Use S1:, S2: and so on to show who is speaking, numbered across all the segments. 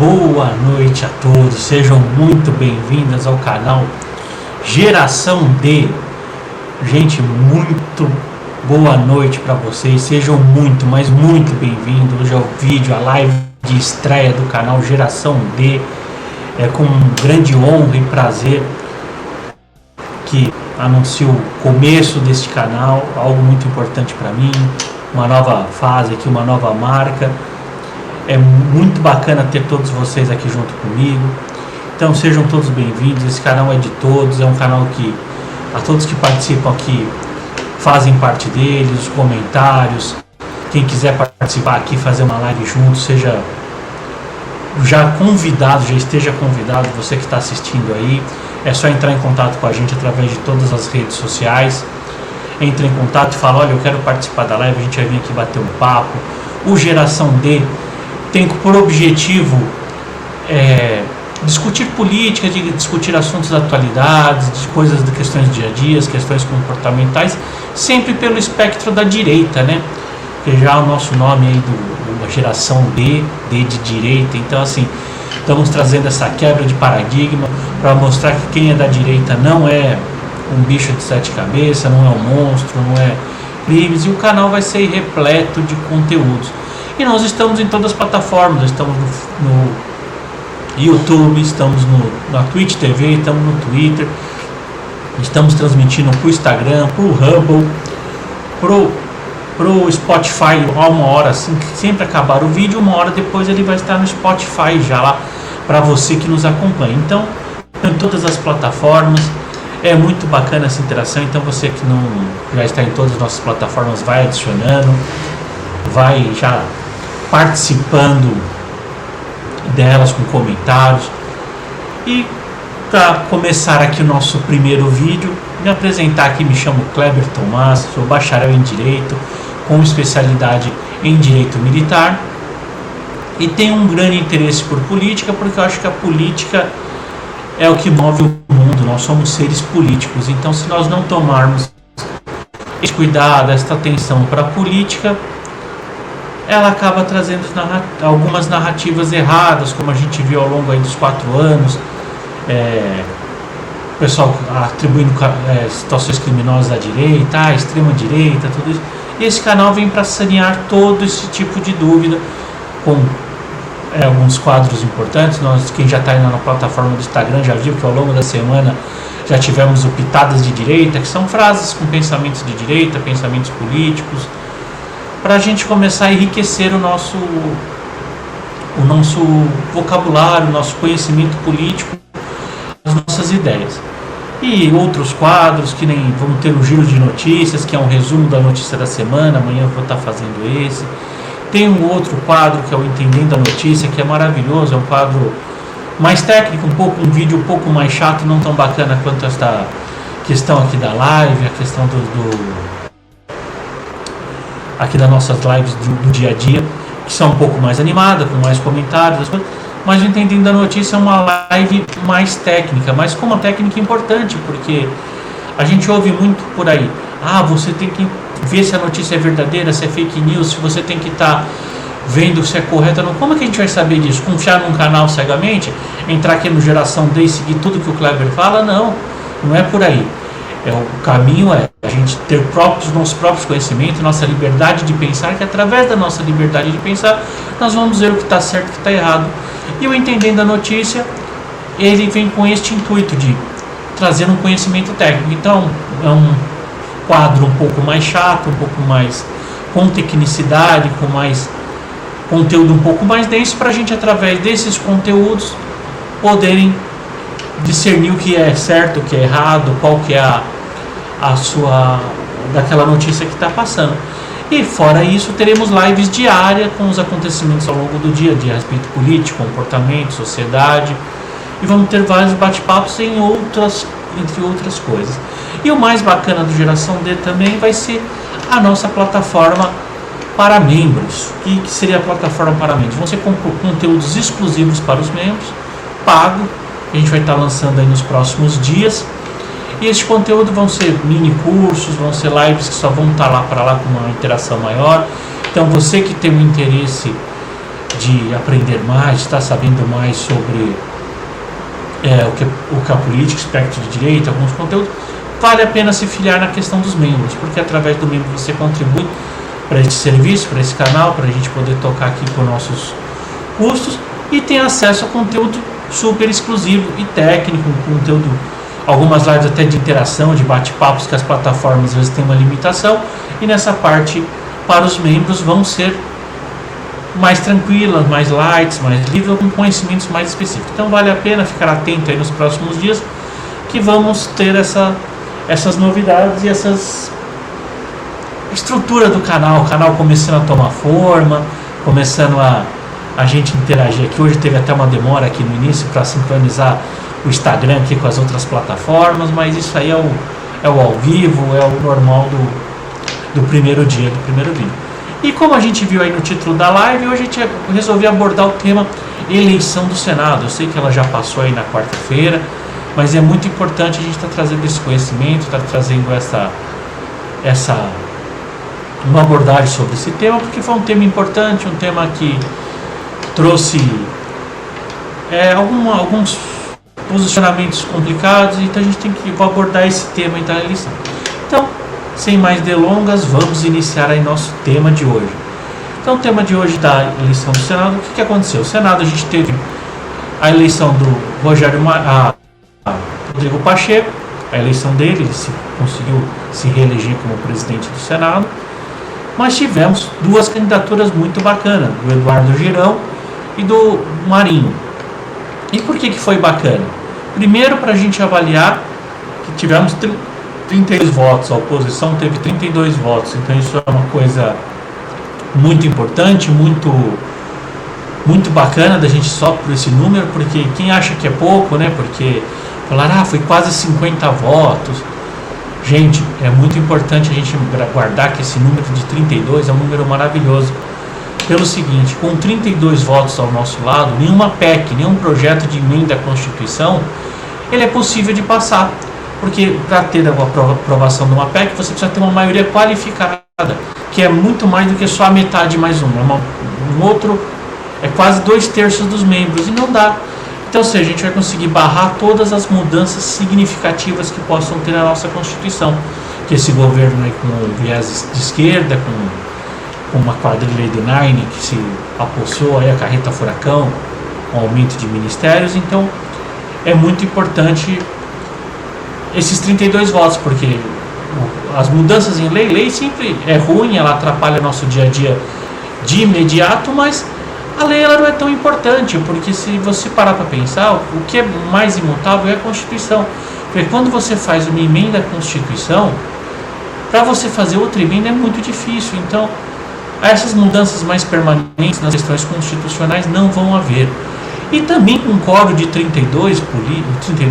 S1: Boa noite a todos, sejam muito bem-vindos ao canal Geração D. Gente, muito boa noite para vocês, sejam muito, mas muito bem-vindos. Hoje é o vídeo, a live de estreia do canal Geração D. É com grande honra e prazer que anuncio o começo deste canal, algo muito importante para mim, uma nova fase aqui, uma nova marca. É muito bacana ter todos vocês aqui junto comigo. Então sejam todos bem-vindos. Esse canal é de todos, é um canal que a todos que participam aqui fazem parte dele, os comentários. Quem quiser participar aqui, fazer uma live junto, seja já convidado, já esteja convidado. Você que está assistindo aí, é só entrar em contato com a gente através de todas as redes sociais. Entre em contato e fala: olha, eu quero participar da live, a gente vai vir aqui bater um papo. O Geração D tem por objetivo discutir política, discutir assuntos da atualidade, de coisas de questões do dia a dia, questões comportamentais, sempre pelo espectro da direita, né? Que já o nosso nome aí da Geração D de direita. Então, assim, estamos trazendo essa quebra de paradigma para mostrar que quem é da direita não é um bicho de sete cabeças, não é um monstro, não é crimes, e o canal vai ser repleto de conteúdos. E nós estamos em todas as plataformas, estamos no YouTube, estamos na Twitch TV, estamos no Twitter, estamos transmitindo para o Instagram, para o Hubble, pro Spotify a uma hora, assim que sempre acabar o vídeo, uma hora depois ele vai estar no Spotify já lá para você que nos acompanha. Então, em todas as plataformas, é muito bacana essa interação. Então você que não já está em todas as nossas plataformas, vai adicionando, vai já participando delas com comentários. E para começar aqui o nosso primeiro vídeo, me apresentar aqui, me chamo Kleber Tomás, sou bacharel em Direito, com especialidade em Direito Militar, e tenho um grande interesse por política, porque eu acho que a política é o que move o mundo, nós somos seres políticos. Então, se nós não tomarmos esse cuidado, esta atenção para a política, ela acaba trazendo algumas narrativas erradas, como a gente viu ao longo aí dos 4 anos, o pessoal atribuindo situações criminosas à direita, à extrema direita, tudo isso. E esse canal vem para sanear todo esse tipo de dúvida, com alguns quadros importantes. Quem já está aí na plataforma do Instagram já viu que ao longo da semana já tivemos o Pitadas de Direita, que são frases com pensamentos de direita, pensamentos políticos, para a gente começar a enriquecer o nosso vocabulário, o nosso conhecimento político, as nossas ideias. E outros quadros, que nem vamos ter o Giro de Notícias, que é um resumo da notícia da semana. Amanhã eu vou estar fazendo esse. Tem um outro quadro que é o Entendendo a Notícia, que é maravilhoso, é um quadro mais técnico, um vídeo um pouco mais chato, não tão bacana quanto esta questão aqui da live, a questão aqui das nossas lives do dia a dia, que são um pouco mais animadas, com mais comentários, mas o Entendendo a Notícia é uma live mais técnica, mas com uma técnica importante, porque a gente ouve muito por aí: você tem que ver se a notícia é verdadeira, se é fake news, se você tem que estar vendo se é correta ou não. Como é que a gente vai saber disso? Confiar num canal cegamente? Entrar aqui no Geração D e seguir tudo que o Kleber fala? Não é por aí. O caminho é a gente ter nossos próprios conhecimentos, nossa liberdade de pensar, que através da nossa liberdade de pensar nós vamos ver o que está certo e o que está errado. E o Entendendo a Notícia, ele vem com este intuito de trazer um conhecimento técnico. Então é um quadro um pouco mais chato, um pouco mais com tecnicidade, com mais conteúdo um pouco mais denso, para a gente, através desses conteúdos, poderem discernir o que é certo, o que é errado, qual que é daquela notícia que está passando. E fora isso, teremos lives diárias com os acontecimentos ao longo do dia a dia, a respeito político, comportamento, sociedade, e vamos ter vários bate-papos entre outras coisas. E o mais bacana do Geração D também vai ser a nossa plataforma para membros. O que seria a plataforma para membros? Vão ser conteúdos exclusivos para os membros, pago, que a gente vai estar lançando aí nos próximos dias. E esse conteúdo vão ser mini cursos, vão ser lives que só vão estar lá com uma interação maior. Então você que tem um interesse de aprender mais, de estar sabendo mais sobre o que a política, espectro de direito, alguns conteúdos, vale a pena se filiar na questão dos membros, porque através do membro você contribui para esse serviço, para esse canal, para a gente poder tocar aqui com nossos custos e tem acesso a conteúdo super exclusivo e técnico, conteúdo, algumas lives até de interação, de bate-papos, que as plataformas às vezes têm uma limitação, e nessa parte para os membros vão ser mais tranquilas, mais light, mais livres, com conhecimentos mais específicos. Então vale a pena ficar atento aí nos próximos dias, que vamos ter essas novidades e essas estrutura do canal, o canal começando a tomar forma, começando a gente interagir aqui. Hoje teve até uma demora aqui no início para sincronizar o Instagram aqui com as outras plataformas, mas isso aí é o ao vivo, é o normal do primeiro dia, do primeiro vídeo. E como a gente viu aí no título da live, hoje a gente resolveu abordar o tema eleição do Senado. Eu sei que ela já passou aí na quarta-feira, mas é muito importante a gente estar trazendo esse conhecimento, estar trazendo uma abordagem sobre esse tema, porque foi um tema importante, um tema que trouxe alguns posicionamentos complicados, então a gente tem que abordar esse tema da eleição. Então, sem mais delongas, vamos iniciar aí nosso tema de hoje. Então, o tema de hoje da eleição do Senado, o que aconteceu? O Senado, a gente teve a eleição do Rodrigo Pacheco, a eleição dele, ele conseguiu se reeleger como presidente do Senado, mas tivemos duas candidaturas muito bacanas, do Eduardo Girão e do Marinho. E por que foi bacana? Primeiro, para a gente avaliar que tivemos 32 votos, a oposição teve 32 votos, então isso é uma coisa muito importante, muito bacana da gente só por esse número, porque quem acha que é pouco, né, porque falaram, foi quase 50 votos. Gente, é muito importante a gente guardar que esse número de 32 é um número maravilhoso. Pelo seguinte, com 32 votos ao nosso lado, nenhuma PEC, nenhum projeto de emenda à Constituição, ele é possível de passar. Porque para ter a aprovação de uma PEC, você precisa ter uma maioria qualificada, que é muito mais do que só a metade mais uma. É quase 2/3 dos membros, e não dá. Então, ou seja, a gente vai conseguir barrar todas as mudanças significativas que possam ter na nossa Constituição. Que esse governo aí com viés de esquerda, com uma quadrilha do Nine que se apossou aí a carreta furacão, com aumento de ministérios. Então, é muito importante esses 32 votos, porque as mudanças em lei sempre é ruim, ela atrapalha nosso dia a dia de imediato, mas a lei ela não é tão importante, porque se você parar para pensar, o que é mais imutável é a Constituição. Porque quando você faz uma emenda à Constituição, para você fazer outra emenda é muito difícil. Então, essas mudanças mais permanentes nas questões constitucionais não vão haver. E também com um quórum de 32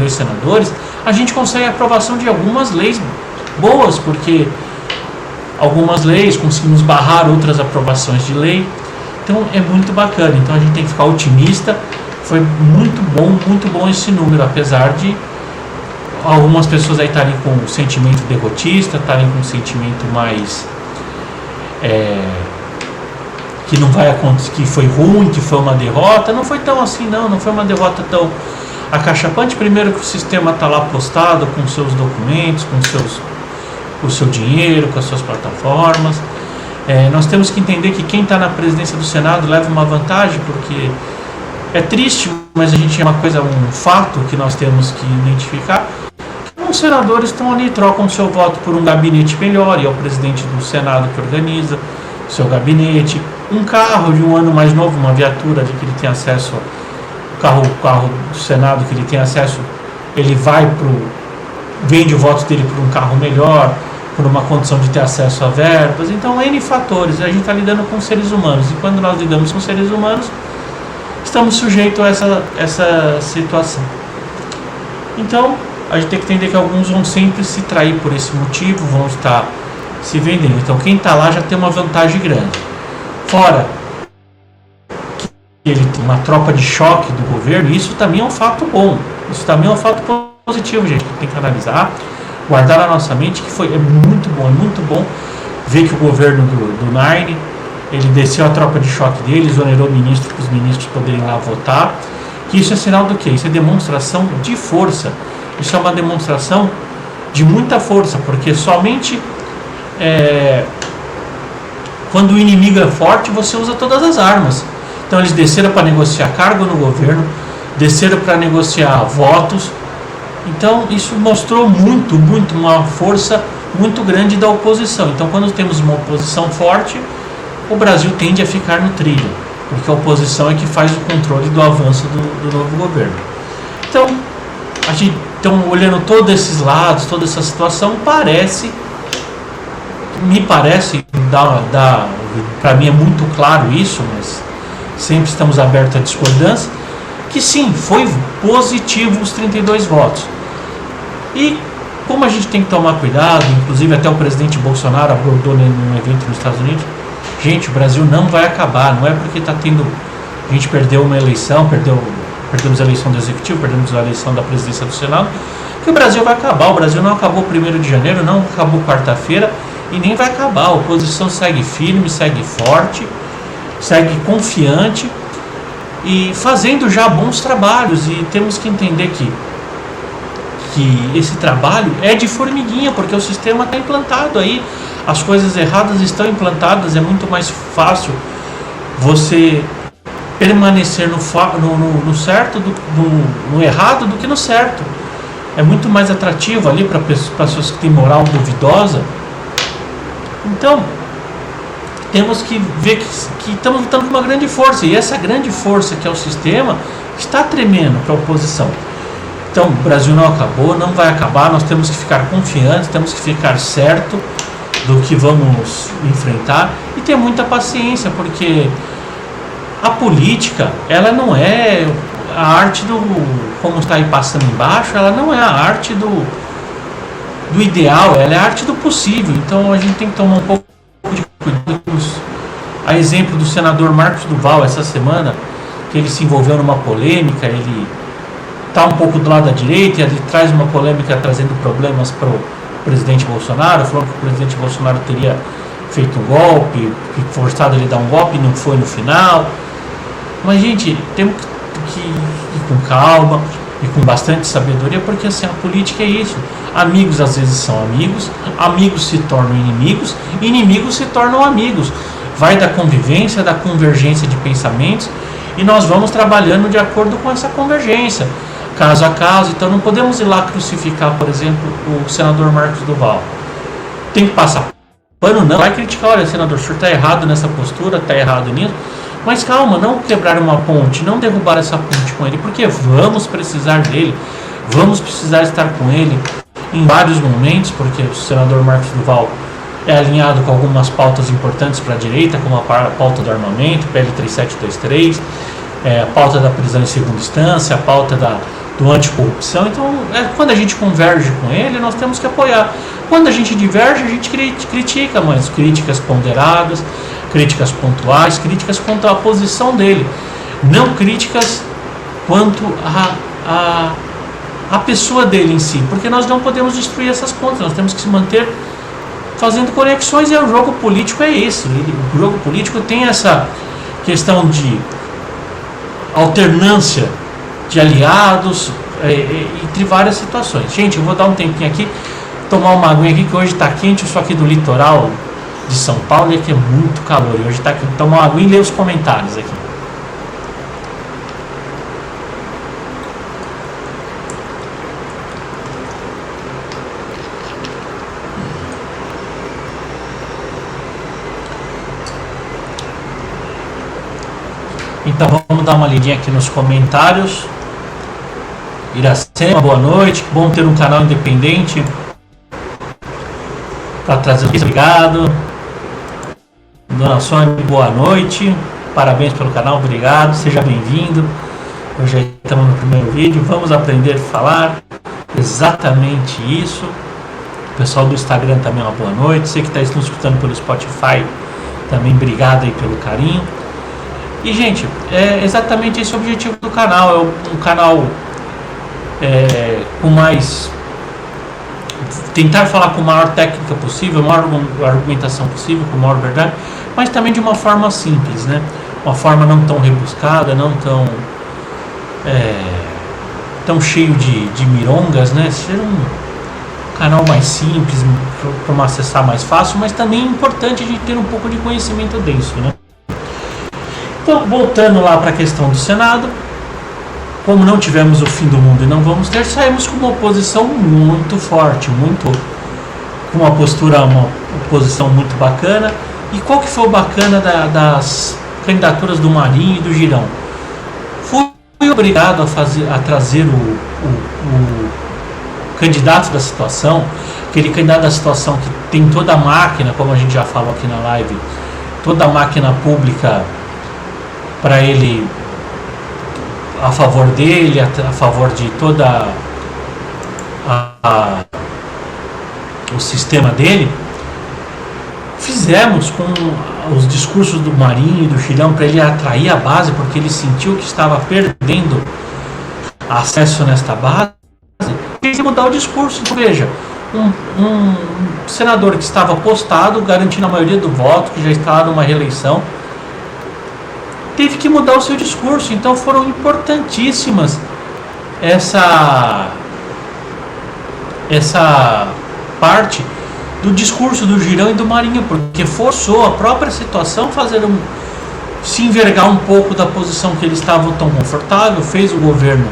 S1: senadores, a gente consegue a aprovação de algumas leis boas, porque algumas leis conseguimos barrar outras aprovações de lei. Então é muito bacana, então a gente tem que ficar otimista. Foi muito bom esse número, apesar de algumas pessoas aí estarem com um sentimento derrotista, estarem com um sentimento mais que não vai acontecer, que foi ruim, que foi uma derrota. Não foi tão assim, não foi uma derrota tão acachapante. Primeiro que o sistema está lá postado com seus documentos, com o seu dinheiro, com as suas plataformas. Nós temos que entender que quem está na presidência do Senado leva uma vantagem, porque é triste, mas a gente um fato que nós temos que identificar. Os senadores estão ali, trocam seu voto por um gabinete melhor, e é o presidente do Senado que organiza o seu gabinete. Um carro de um ano mais novo, uma viatura de que ele tem acesso, o carro do Senado que ele tem acesso, ele vende o voto dele por um carro melhor, por uma condição de ter acesso a verbas. Então, N fatores. A gente está lidando com seres humanos, e quando nós lidamos com seres humanos, estamos sujeitos a essa situação. Então, a gente tem que entender que alguns vão sempre se trair por esse motivo, vão estar se vendendo. Então, quem está lá já tem uma vantagem grande. Fora que ele tem uma tropa de choque do governo, isso também é um fato bom. Isso também é um fato positivo, gente, que tem que analisar, guardar na nossa mente, que é muito bom ver que o governo do Nine Ele desceu a tropa de choque dele, exonerou o ministro para os ministros poderem ir lá votar. Que isso é sinal do quê? Isso é demonstração de força. Isso é uma demonstração de muita força, porque somente quando o inimigo é forte, você usa todas as armas. Então eles desceram para negociar cargo no governo, desceram para negociar votos. Então isso mostrou muito uma força muito grande da oposição. Então quando temos uma oposição forte, o Brasil tende a ficar no trilho, porque a oposição é que faz o controle do avanço do novo governo. Então, olhando todos esses lados, toda essa situação, me parece, para mim é muito claro isso, mas sempre estamos abertos à discordância, que sim, foi positivo os 32 votos. E como a gente tem que tomar cuidado, inclusive até o presidente Bolsonaro abordou num evento nos Estados Unidos, gente, o Brasil não vai acabar, não é porque a gente perdeu uma eleição, perdemos a eleição do Executivo, perdemos a eleição da presidência do Senado, que o Brasil vai acabar. O Brasil não acabou 1º de janeiro, não acabou quarta-feira e nem vai acabar. A oposição segue firme, segue forte, segue confiante e fazendo já bons trabalhos, e temos que entender que esse trabalho é de formiguinha, porque o sistema está implantado aí, as coisas erradas estão implantadas, é muito mais fácil você permanecer no certo, no errado, do que no certo. É muito mais atrativo ali para pessoas que têm moral duvidosa. Então, temos que ver que estamos lutando com uma grande força, e essa grande força que é o sistema está tremendo para a oposição. Então, o Brasil não acabou, não vai acabar, nós temos que ficar confiantes, temos que ficar certo do que vamos enfrentar e ter muita paciência, porque a política, ela não é a arte como está aí passando embaixo, ela não é a arte do ideal, ela é a arte do possível. Então a gente tem que tomar um pouco de cuidado. A exemplo do senador Marcos Duval, essa semana, que ele se envolveu numa polêmica, ele está um pouco do lado da direita, e ele traz uma polêmica trazendo problemas para o presidente Bolsonaro, falando que o presidente Bolsonaro teria feito um golpe, forçado ele a dar um golpe, e não foi no final. Mas, gente, temos que ir com calma e com bastante sabedoria, porque assim, a política é isso. Amigos às vezes são amigos, amigos se tornam inimigos, inimigos se tornam amigos. Vai da convivência, da convergência de pensamentos, e nós vamos trabalhando de acordo com essa convergência, caso a caso. Então não podemos ir lá crucificar, por exemplo, o senador Marcos Duval. Tem que passar pano, não vai criticar, olha, senador, o senhor está errado nessa postura, está errado nisso. Mas calma, não quebrar uma ponte, não derrubar essa ponte com ele, porque vamos precisar dele, vamos precisar estar com ele em vários momentos, porque o senador Marcos Duval é alinhado com algumas pautas importantes para a direita, como a pauta do armamento, PL 3723, a pauta da prisão em segunda instância, a pauta do anticorrupção. Então, quando a gente converge com ele, nós temos que apoiar. Quando a gente diverge, a gente critica, mas críticas ponderadas, críticas pontuais, críticas quanto à posição dele, não críticas quanto a pessoa dele em si, porque nós não podemos destruir essas pontes, nós temos que se manter fazendo conexões, e o jogo político é isso. O jogo político tem essa questão de alternância de aliados entre várias situações. Gente, eu vou dar um tempinho aqui, tomar uma aguinha aqui, que hoje está quente, eu sou aqui do litoral de São Paulo, e aqui é muito calor, e hoje está aqui. Tomar uma aguinha e ler os comentários aqui. Então vamos dar uma lidinha aqui nos comentários. Iracema, boa noite. Bom ter um canal independente para trazer notícias. Obrigado. Dona Sônia, boa noite. Parabéns pelo canal, obrigado. Seja bem-vindo. Hoje estamos no primeiro vídeo. Vamos aprender a falar exatamente isso. O pessoal do Instagram também, uma boa noite. Você que está nos escutando pelo Spotify, também obrigado aí pelo carinho. E, gente, é exatamente esse o objetivo do canal. É um canal com mais tentar falar com a maior técnica possível, a maior argumentação possível, com a maior verdade, mas também de uma forma simples, né? Uma forma não tão rebuscada, não tão tão cheio de mirongas, né? Ser um canal mais simples, para acessar mais fácil, mas também é importante a gente ter um pouco de conhecimento denso, né? Então, voltando lá para a questão do Senado, como não tivemos o fim do mundo e não vamos ter, saímos com uma oposição muito forte, com uma postura, uma oposição muito bacana. E qual que foi o bacana das candidaturas do Marinho e do Girão? Fui obrigado a trazer o candidato da situação, aquele candidato da situação que tem toda a máquina, como a gente já falou aqui na live, toda a máquina pública para ele, a favor dele, a favor de toda o sistema dele. Fizemos com os discursos do Marinho e do Girão para ele atrair a base, porque ele sentiu que estava perdendo acesso nesta base, e mudar o discurso. Então, veja, um senador que estava postado, garantindo a maioria do voto, que já estava numa reeleição, teve que mudar o seu discurso. Então foram importantíssimas essa parte do discurso do Girão e do Marinho, porque forçou a própria situação se envergar um pouco da posição que eles estavam tão confortável, fez o governo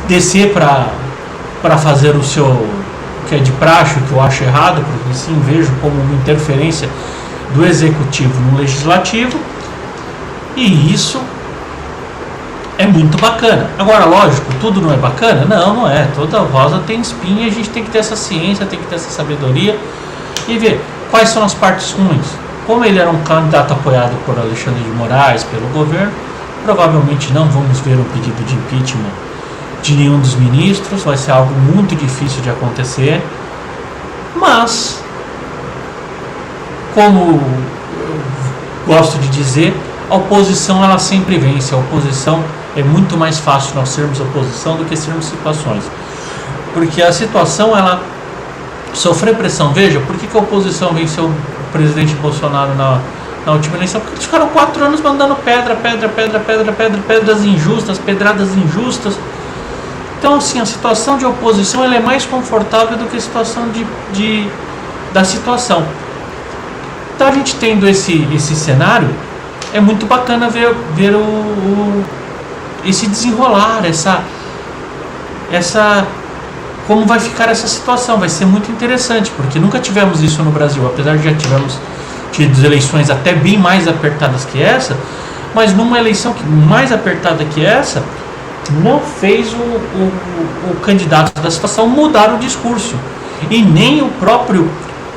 S1: descer para fazer o seu, que é de praxe, que eu acho errado, porque sim vejo como uma interferência do executivo no legislativo. E isso é muito bacana. Agora, lógico, tudo não é bacana? Não é. Toda rosa tem espinha, a gente tem que ter essa ciência, tem que ter essa sabedoria e ver quais são as partes ruins. Como ele era um candidato apoiado por Alexandre de Moraes, pelo governo, provavelmente não vamos ver um pedido de impeachment de nenhum dos ministros, vai ser algo muito difícil de acontecer, mas, como eu gosto de dizer, a oposição ela sempre vence. A oposição é muito mais fácil nós sermos oposição do que sermos situações, porque a situação ela sofre pressão. Veja, por que a oposição venceu o presidente Bolsonaro na última eleição? Porque eles ficaram 4 anos mandando pedras injustas, pedradas injustas. Então, assim, a situação de oposição ela é mais confortável do que a situação da situação. Então, a gente tendo esse cenário, é muito bacana ver esse desenrolar, como vai ficar essa situação. Vai ser muito interessante, porque nunca tivemos isso no Brasil, apesar de já tido eleições até bem mais apertadas que essa, mas numa eleição mais apertada que essa, não fez o candidato da situação mudar o discurso, e nem o próprio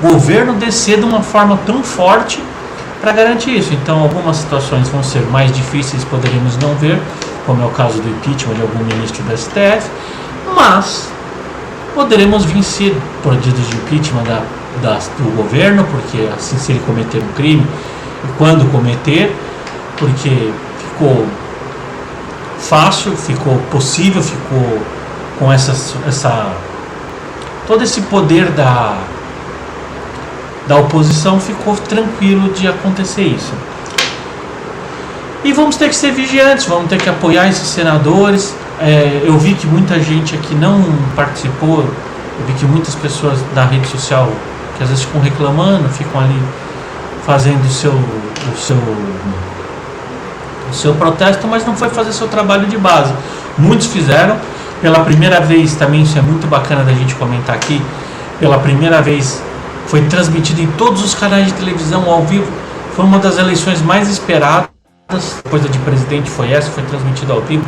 S1: governo descer de uma forma tão forte para garantir isso. Então, algumas situações vão ser mais difíceis, poderíamos não ver, como é o caso do impeachment de algum ministro do STF, mas poderemos vencer pedidos de impeachment do governo, porque assim, se ele cometer um crime, e quando cometer, porque ficou fácil, ficou possível, ficou com todo esse poder da oposição, ficou tranquilo de acontecer isso. E vamos ter que ser vigilantes, vamos ter que apoiar esses senadores. Eu vi que muita gente aqui não participou, eu vi que muitas pessoas da rede social, que às vezes ficam reclamando, ficam ali fazendo o seu protesto, mas não foi fazer seu trabalho de base. Muitos fizeram, pela primeira vez também, isso é muito bacana da gente comentar aqui, pela primeira vez foi transmitido em todos os canais de televisão ao vivo. Foi uma das eleições mais esperadas, depois da de presidente foi transmitido ao vivo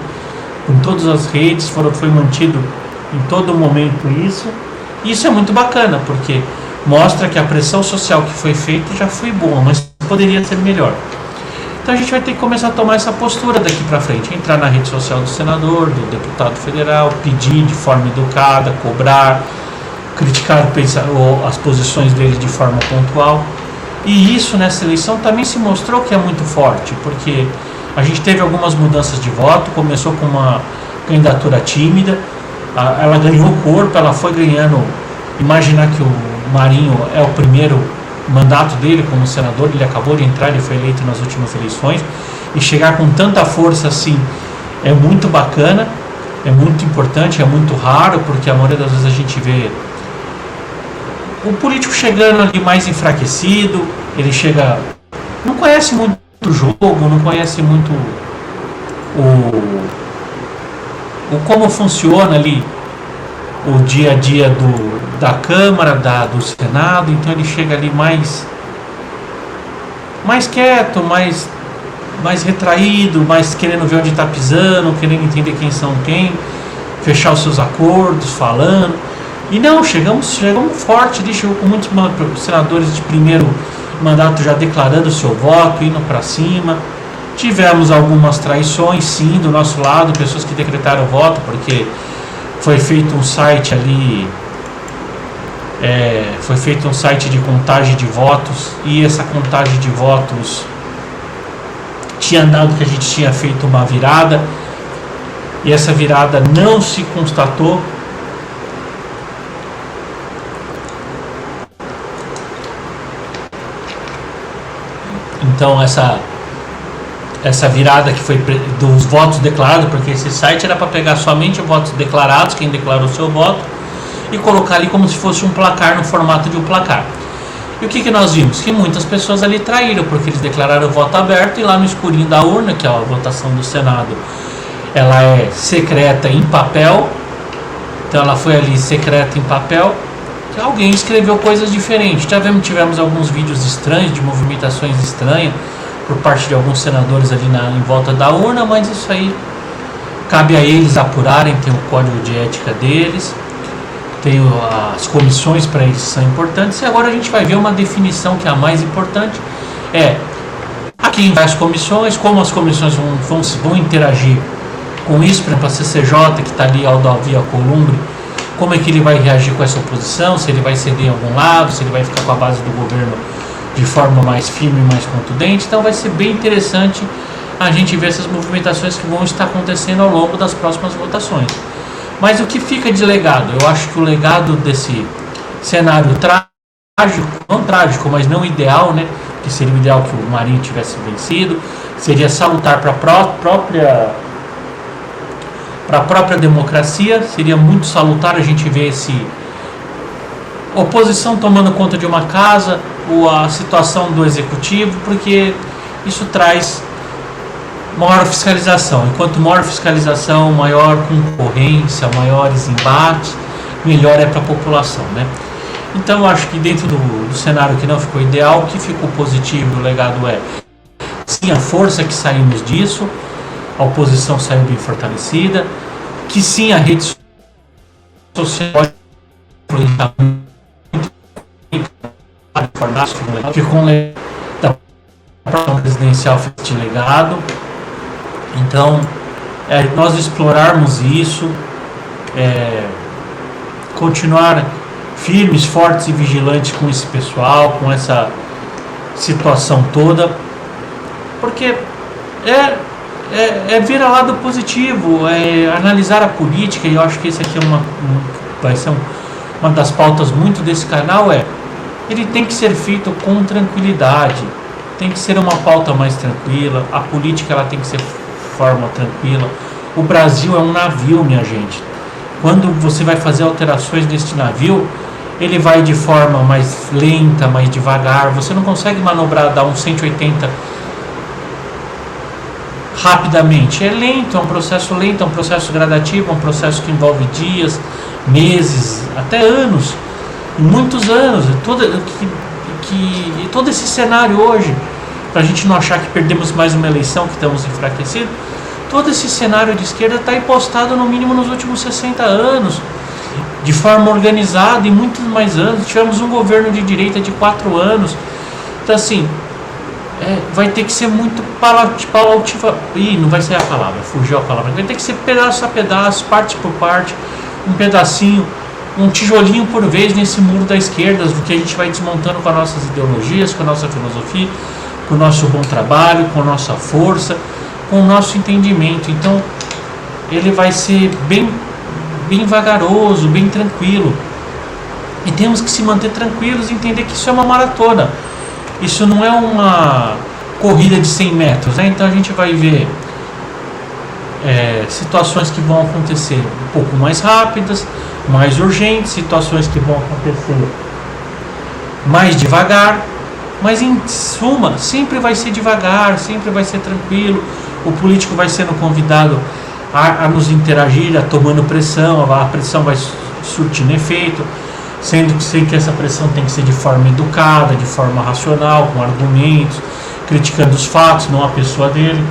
S1: em todas as redes, foi mantido em todo momento isso. E isso é muito bacana, porque mostra que a pressão social que foi feita já foi boa, mas poderia ser melhor. Então a gente vai ter que começar a tomar essa postura daqui para frente, entrar na rede social do senador, do deputado federal, pedir de forma educada, cobrar, criticar as posições dele de forma pontual. E isso nessa eleição também se mostrou que é muito forte, porque a gente teve algumas mudanças de voto. Começou com uma candidatura tímida, ela ganhou corpo, ela foi ganhando imaginar que o Marinho é o primeiro mandato dele como senador, ele acabou de entrar, ele foi eleito nas últimas eleições, e chegar com tanta força assim é muito bacana, é muito importante, é muito raro, porque a maioria das vezes a gente vê o político chegando ali mais enfraquecido, ele chega, não conhece muito o jogo, não conhece muito o como funciona ali o dia a dia da Câmara, do Senado, então ele chega ali mais quieto, mais retraído, mais querendo ver onde está pisando, querendo entender quem são quem, fechar os seus acordos, falando. E não, chegamos forte ali, chegou com muitos senadores de primeiro mandato já declarando o seu voto, indo para cima. Tivemos algumas traições, sim, do nosso lado, pessoas que decretaram o voto, porque foi feito um site ali, foi feito um site de contagem de votos, e essa contagem de votos tinha dado que a gente tinha feito uma virada, e essa virada não se constatou. Então essa virada que foi dos votos declarados, porque esse site era para pegar somente votos declarados, quem declarou seu voto, e colocar ali como se fosse um placar, no formato de um placar. E o que nós vimos? Que muitas pessoas ali traíram, porque eles declararam o voto aberto, e lá no escurinho da urna, que é a votação do Senado, ela é secreta em papel, então ela foi ali secreta em papel, que alguém escreveu coisas diferentes. Tivemos alguns vídeos estranhos, de movimentações estranhas, por parte de alguns senadores ali em volta da urna, mas isso aí cabe a eles apurarem, tem o código de ética deles, tem as comissões para eles que são importantes, e agora a gente vai ver uma definição que é a mais importante, a quem vai as comissões, como as comissões vão interagir com isso. Por exemplo, a CCJ, que está ali ao Davi Alcolumbre, como é que ele vai reagir com essa oposição, se ele vai ceder em algum lado, se ele vai ficar com a base do governo de forma mais firme, mais contundente. Então vai ser bem interessante a gente ver essas movimentações que vão estar acontecendo ao longo das próximas votações. Mas o que fica de legado? Eu acho que o legado desse cenário trágico, não trágico, mas não ideal, né? Que seria o ideal que o Marinho tivesse vencido, seria salutar para a própria democracia, seria muito salutar a gente ver oposição tomando conta de uma casa, ou a situação do executivo, porque isso traz maior fiscalização. Enquanto maior fiscalização, maior concorrência, maiores embates, melhor é para a população, né? Então eu acho que dentro do cenário que não ficou ideal, o que ficou positivo, o legado sim, a força que saímos disso, a oposição saiu bem fortalecida, que sim, a rede social pode influenciar muito, ficou um legado da próxima presidencial de legado. Então, nós explorarmos isso, continuar firmes, fortes e vigilantes com esse pessoal, com essa situação toda, porque vir ao lado positivo, analisar a política, e eu acho que esse aqui vai ser uma das pautas muito desse canal, ele tem que ser feito com tranquilidade, tem que ser uma pauta mais tranquila, a política ela tem que ser de forma tranquila. O Brasil é um navio, minha gente. Quando você vai fazer alterações neste navio, ele vai de forma mais lenta, mais devagar, você não consegue manobrar, dar um 180 rapidamente, é lento, é um processo lento, é um processo gradativo, é um processo que envolve dias, meses, até anos, muitos anos, todo esse cenário hoje, para a gente não achar que perdemos mais uma eleição, que estamos enfraquecidos, todo esse cenário de esquerda está impostado no mínimo nos últimos 60 anos, de forma organizada, e muitos mais anos. Tivemos um governo de direita de 4 anos, então assim, vai ter que ser muito paulativa. Não vai ser a palavra, fugiu a palavra. Vai ter que ser pedaço a pedaço, parte por parte, um pedacinho, um tijolinho por vez nesse muro da esquerda, do que a gente vai desmontando com as nossas ideologias, com a nossa filosofia, com o nosso bom trabalho, com a nossa força, com o nosso entendimento. Então, ele vai ser bem vagaroso, bem tranquilo. E temos que se manter tranquilos e entender que isso é uma maratona. Isso não é uma corrida de 100 metros, né? Então a gente vai ver situações que vão acontecer um pouco mais rápidas, mais urgentes, situações que vão acontecer mais devagar, mas em suma sempre vai ser devagar, sempre vai ser tranquilo. O político vai sendo convidado a nos interagir, a tomando pressão, a pressão vai surtindo efeito, sendo que essa pressão tem que ser de forma educada, de forma racional, com argumentos, criticando os fatos, não a pessoa dele.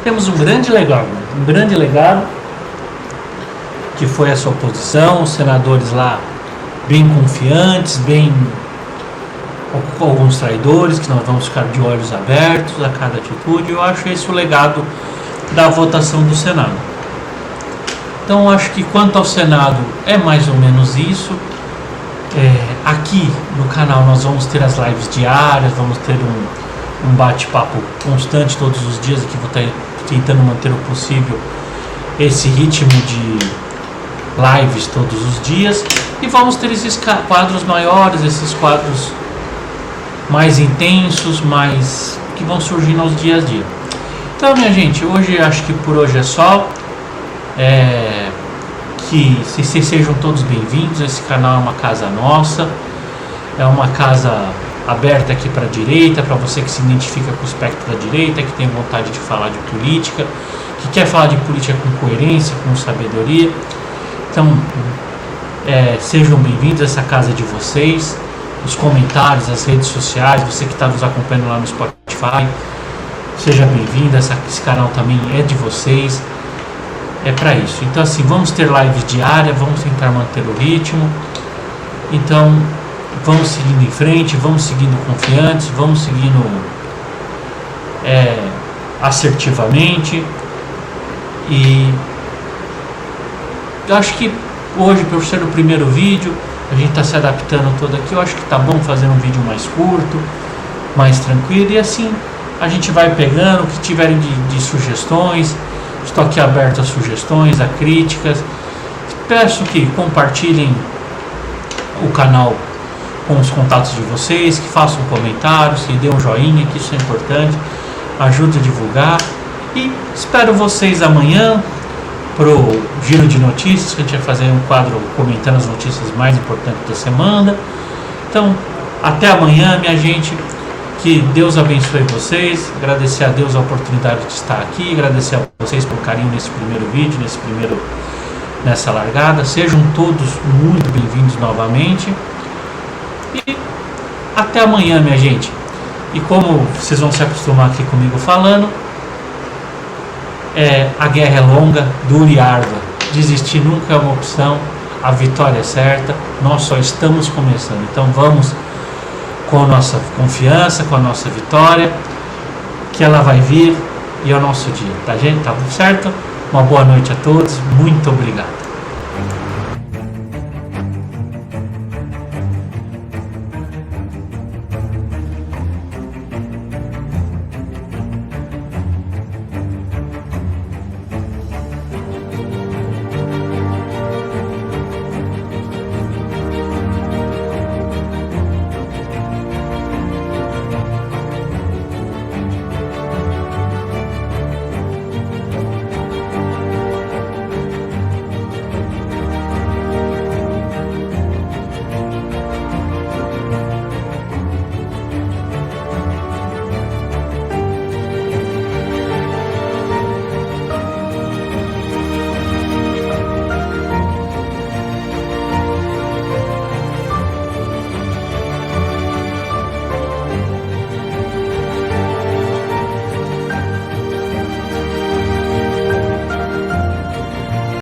S1: Temos um grande legado, que foi essa oposição, os senadores lá bem confiantes, com alguns traidores, que nós vamos ficar de olhos abertos a cada atitude. Eu acho esse o legado da votação do Senado. Então eu acho que quanto ao Senado é mais ou menos isso. Aqui no canal nós vamos ter as lives diárias, vamos ter um bate-papo constante todos os dias. Aqui vou estar tentando manter o possível esse ritmo de lives todos os dias, e vamos ter esses quadros maiores, esses quadros mais intensos, que vão surgindo aos dias a dia. Então, minha gente, acho que por hoje é só. Que vocês sejam todos bem-vindos. Esse canal é uma casa nossa, é uma casa aberta aqui para a direita, para você que se identifica com o espectro da direita, que tem vontade de falar de política, que quer falar de política com coerência, com sabedoria. Então, sejam bem-vindos a essa casa de vocês. Os comentários, as redes sociais, você que está nos acompanhando lá no Spotify, seja bem-vindo. Esse canal também é de vocês, é para isso. Então, assim, vamos ter lives diárias, vamos tentar manter o ritmo. Então, vamos seguindo em frente, vamos seguindo confiantes, vamos seguindo assertivamente. E eu acho que hoje, por ser o primeiro vídeo, a gente está se adaptando todo aqui. Eu acho que tá bom fazer um vídeo mais curto, mais tranquilo, e assim a gente vai pegando o que tiverem de sugestões. Estou aqui aberto a sugestões, a críticas. Peço que compartilhem o canal com os contatos de vocês, que façam comentários, que dêem um joinha, que isso é importante, ajuda a divulgar. E espero vocês amanhã pro Giro de Notícias, que a gente vai fazer um quadro comentando as notícias mais importantes da semana. Então, até amanhã, minha gente. Que Deus abençoe vocês. Agradecer a Deus a oportunidade de estar aqui. Agradecer a vocês pelo carinho nesse primeiro vídeo, nessa largada. Sejam todos muito bem-vindos novamente. E até amanhã, minha gente. E como vocês vão se acostumar aqui comigo falando, a guerra é longa, dura e árdua. Desistir nunca é uma opção. A vitória é certa. Nós só estamos começando. Então vamos com a nossa confiança, com a nossa vitória, que ela vai vir, e é o nosso dia, tá, gente? Tá certo? Uma boa noite a todos. Muito obrigado.